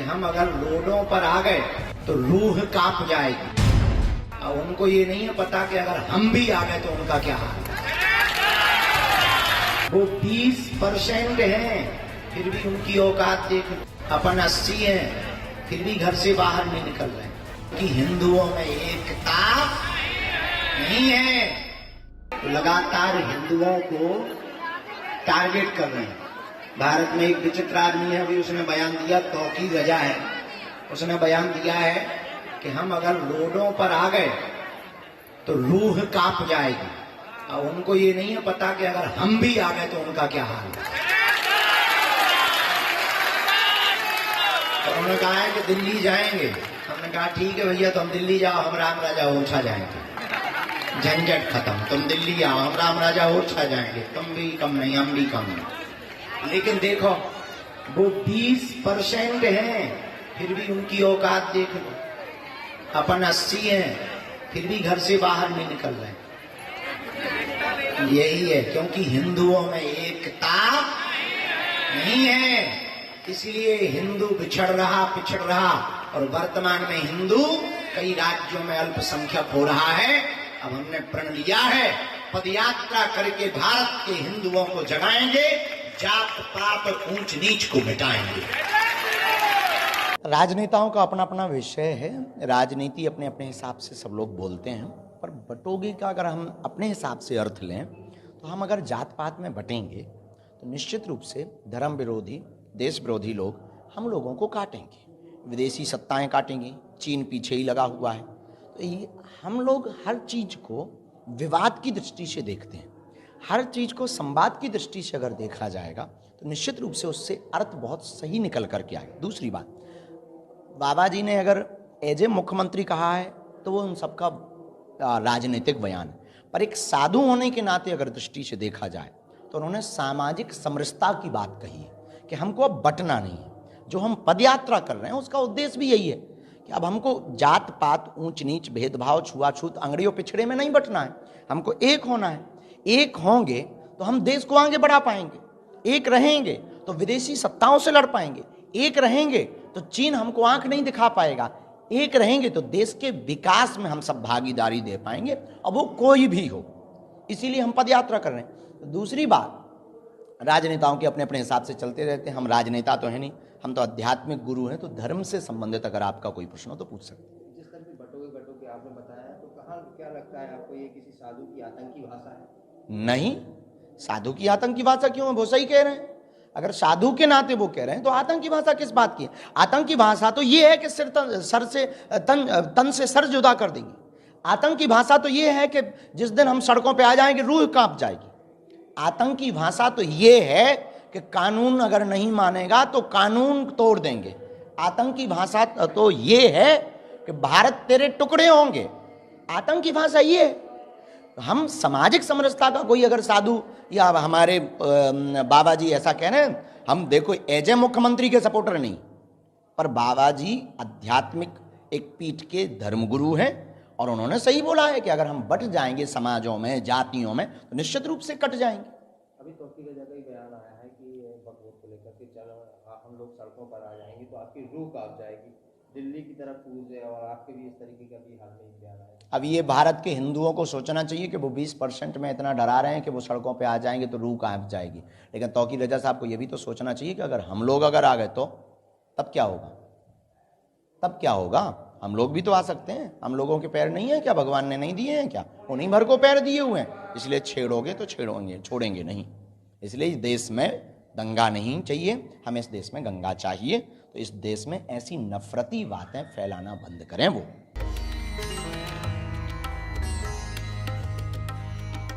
हम अगर रोडों पर आ गए तो रूह कांप जाएगी। और उनको ये नहीं है पता कि अगर हम भी आ गए तो उनका क्या हाल है। वो 20% हैं, फिर भी उनकी औकात देख। अपन 80 हैं, फिर भी घर से बाहर नहीं निकल रहे, क्योंकि हिंदुओं में एकता नहीं है। तो लगातार हिंदुओं को टारगेट कर रहे हैं। भारत में एक विचित्र आदमी है, अभी उसने बयान दिया, तौकीर रजा है, उसने बयान दिया है कि हम अगर रोडों पर आ गए तो रूह कांप जाएगी। और उनको ये नहीं है पता कि अगर हम भी आ गए तो उनका क्या हाल है। तो उन्होंने कहा है कि दिल्ली जाएंगे। हमने कहा ठीक है भैया, तुम दिल्ली जाओ, हम राम राजा ओरछा जाएंगे, झंझट खत्म। तुम दिल्ली आओ, हम राम राजा ओरछा जाएंगे, तुम भी कम नहीं, हम भी कम नहीं। लेकिन देखो, वो 20% हैं, फिर भी उनकी औकात देख लो। अपन 80 हैं, फिर भी घर से बाहर नहीं निकल रहे। यही है, क्योंकि हिंदुओं में एकता नहीं है, इसलिए हिंदू पिछड़ रहा। और वर्तमान में हिंदू कई राज्यों में अल्पसंख्यक हो रहा है। अब हमने प्रण लिया है, पदयात्रा करके भारत के हिंदुओं को जगाएंगे, जात पात और ऊंच नीच को मिटाएंगे। राजनेताओं का अपना अपना विषय है। राजनीति अपने अपने हिसाब से सब लोग बोलते हैं, पर बटोगे का अगर हम अपने हिसाब से अर्थ लें तो हम अगर जात पात में बटेंगे तो निश्चित रूप से धर्म विरोधी, देश विरोधी लोग हम लोगों को काटेंगे, विदेशी सत्ताएं काटेंगी, चीन पीछे ही लगा हुआ है। तो ये हम लोग हर चीज़ को विवाद की दृष्टि से देखते हैं। हर चीज़ को संवाद की दृष्टि से अगर देखा जाएगा तो निश्चित रूप से उससे अर्थ बहुत सही निकल करके आएगा। दूसरी बात, बाबा जी ने अगर एज ए मुख्यमंत्री कहा है तो वो उन सबका राजनीतिक बयान है, पर एक साधु होने के नाते अगर दृष्टि से देखा जाए तो उन्होंने सामाजिक समरसता की बात कही है कि हमको अब बंटना नहीं है। जो हम पदयात्रा कर रहे हैं उसका उद्देश्य भी यही है कि अब हमको जात पात, ऊंच नीच, भेदभाव, छुआछूत, अंगड़ियों पिछड़े में नहीं बंटना है, हमको एक होना है। एक होंगे तो हम देश को आगे बढ़ा पाएंगे, एक रहेंगे तो विदेशी सत्ताओं से लड़ पाएंगे, एक रहेंगे तो चीन हमको आंख नहीं दिखा पाएगा, एक रहेंगे तो देश के विकास में हम सब भागीदारी दे पाएंगे, और वो कोई भी हो। इसीलिए हम पदयात्रा कर रहे हैं। दूसरी बात, राजनेताओं के अपने अपने हिसाब से चलते रहते हैं। हम राजनेता तो है नहीं, हम तो आध्यात्मिक गुरु हैं। तो धर्म से संबंधित अगर आपका कोई प्रश्न हो तो पूछ सकते हैं। जिस तरह की बटोगे आपने बताया, तो कहाँ क्या लगता है आपको, ये किसी साधु की आतंकी भाषा है? नहीं, साधु की आतंकी भाषा क्यों है? वो सही कह रहे हैं। अगर साधु के नाते वो कह रहे हैं तो आतंकी भाषा किस बात की है? आतंकी भाषा तो ये है कि तन से सर जुदा कर देंगे। आतंकी भाषा तो ये है कि जिस दिन हम सड़कों पे आ जाएंगे रूह कांप जाएगी। आतंकी भाषा तो ये है कि कानून अगर नहीं मानेगा तो कानून तोड़ देंगे। आतंकी भाषा तो ये है कि भारत तेरे टुकड़े होंगे। आतंकी भाषा ये है। हम सामाजिक समरसता का कोई अगर साधु या हमारे बाबा जी ऐसा कह रहे हैं, हम देखो एज ए मुख्यमंत्री के सपोर्टर नहीं, पर बाबा जी आध्यात्मिक एक पीठ के धर्मगुरु हैं, और उन्होंने सही बोला है कि अगर हम बट जाएंगे समाजों में, जातियों में, तो निश्चित रूप से कट जाएंगे। अभी तौकीर रजा का ही बयान आया है कि वक्फ बोर्ड को लेकर के, चलो हम लोग सड़कों पर आ जाएंगे तो आपकी रूह कांप जाएगी, दिल्ली की तरफ कूद है, और आपके भी इस तरीके का भी हाल में बयान आया है। अब ये भारत के हिंदुओं को सोचना चाहिए कि वो 20% में इतना डरा रहे हैं कि वो सड़कों पे आ जाएंगे तो रूह कांप जाएगी। लेकिन तौकीर रजा साहब को ये भी तो सोचना चाहिए कि अगर हम लोग अगर आ गए तो तब क्या होगा? तब क्या होगा? हम लोग भी तो आ सकते हैं। हम लोगों के पैर नहीं है क्या? भगवान ने नहीं दिए हैं क्या? उन्हीं भर को पैर दिए हुए हैं। इसलिए छेड़ोगे तो छोड़ेंगे नहीं। इसलिए इस देश में दंगा नहीं चाहिए, हमें इस देश में गंगा चाहिए। तो इस देश में ऐसी नफरती बातें फैलाना बंद करें वो।